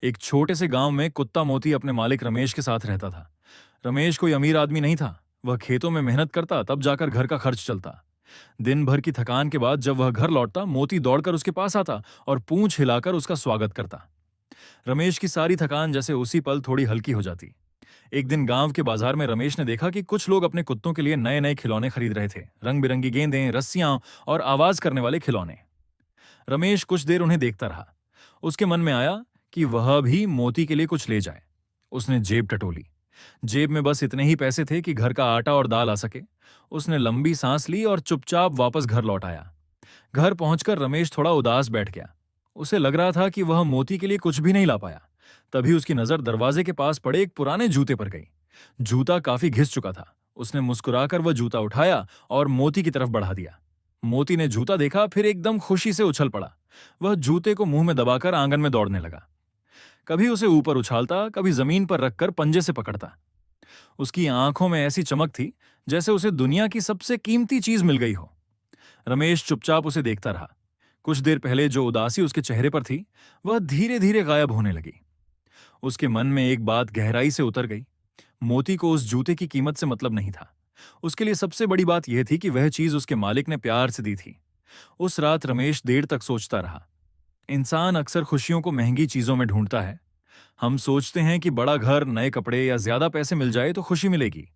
एक छोटे से गांव में कुत्ता मोती अपने मालिक रमेश के साथ रहता था। रमेश कोई अमीर आदमी नहीं था। वह खेतों में मेहनत करता, तब जाकर घर का खर्च चलता। दिन भर की थकान के बाद जब वह घर लौटता, मोती दौड़कर उसके पास आता और पूंछ हिलाकर उसका स्वागत करता। रमेश की सारी थकान जैसे उसी पल थोड़ी हल्की हो जाती। एक दिन गांव के बाजार में रमेश ने देखा कि कुछ लोग अपने कुत्तों के लिए नए नए खिलौने खरीद रहे थे। रंग बिरंगी गेंदें, रस्सियां और आवाज करने वाले खिलौने। रमेश कुछ देर उन्हें देखता रहा। उसके मन में आया कि वह भी मोती के लिए कुछ ले जाए। उसने जेब टटोली। जेब में बस इतने ही पैसे थे कि घर का आटा और दाल आ सके। उसने लंबी सांस ली और चुपचाप वापस घर लौट आया। घर पहुंचकर रमेश थोड़ा उदास बैठ गया। उसे लग रहा था कि वह मोती के लिए कुछ भी नहीं ला पाया। तभी उसकी नजर दरवाजे के पास पड़े एक पुराने जूते पर गई। जूता काफी घिस चुका था। उसने मुस्कुराकर वह जूता उठाया और मोती की तरफ बढ़ा दिया। मोती ने जूता देखा, फिर एकदम खुशी से उछल पड़ा। वह जूते को मुंह में दबाकर आंगन में दौड़ने लगा। कभी उसे ऊपर उछालता, कभी जमीन पर रखकर पंजे से पकड़ता। उसकी आंखों में ऐसी चमक थी जैसे उसे दुनिया की सबसे कीमती चीज मिल गई हो। रमेश चुपचाप उसे देखता रहा। कुछ देर पहले जो उदासी उसके चेहरे पर थी, वह धीरे धीरे गायब होने लगी। उसके मन में एक बात गहराई से उतर गई। मोती को उस जूते की कीमत से मतलब नहीं था। उसके लिए सबसे बड़ी बात यह थी कि वह चीज उसके मालिक ने प्यार से दी थी। उस रात रमेश देर तक सोचता रहा। इंसान अक्सर खुशियों को महंगी चीजों में ढूंढता है। हम सोचते हैं कि बड़ा घर, नए कपड़े या ज्यादा पैसे मिल जाए तो खुशी मिलेगी।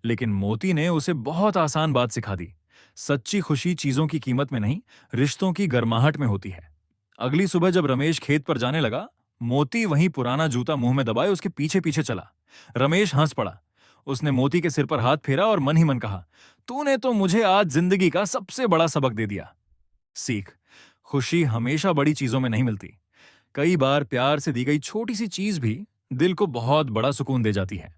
लेकिन मोती ने उसे बहुत आसान बात सिखा दी। सच्ची खुशी चीजों की कीमत में नहीं, रिश्तों की गर्माहट में होती है। अगली सुबह जब रमेश खेत पर जाने लगा, मोती वहीं पुराना जूता मुंह में दबाए उसके पीछे पीछे चला। रमेश हंस पड़ा। उसने मोती के सिर पर हाथ फेरा और मन ही मन कहा, तूने तो मुझे आज जिंदगी का सबसे बड़ा सबक दे दिया। सीख: खुशी हमेशा बड़ी चीजों में नहीं मिलती। कई बार प्यार से दी गई छोटी सी चीज भी दिल को बहुत बड़ा सुकून दे जाती है।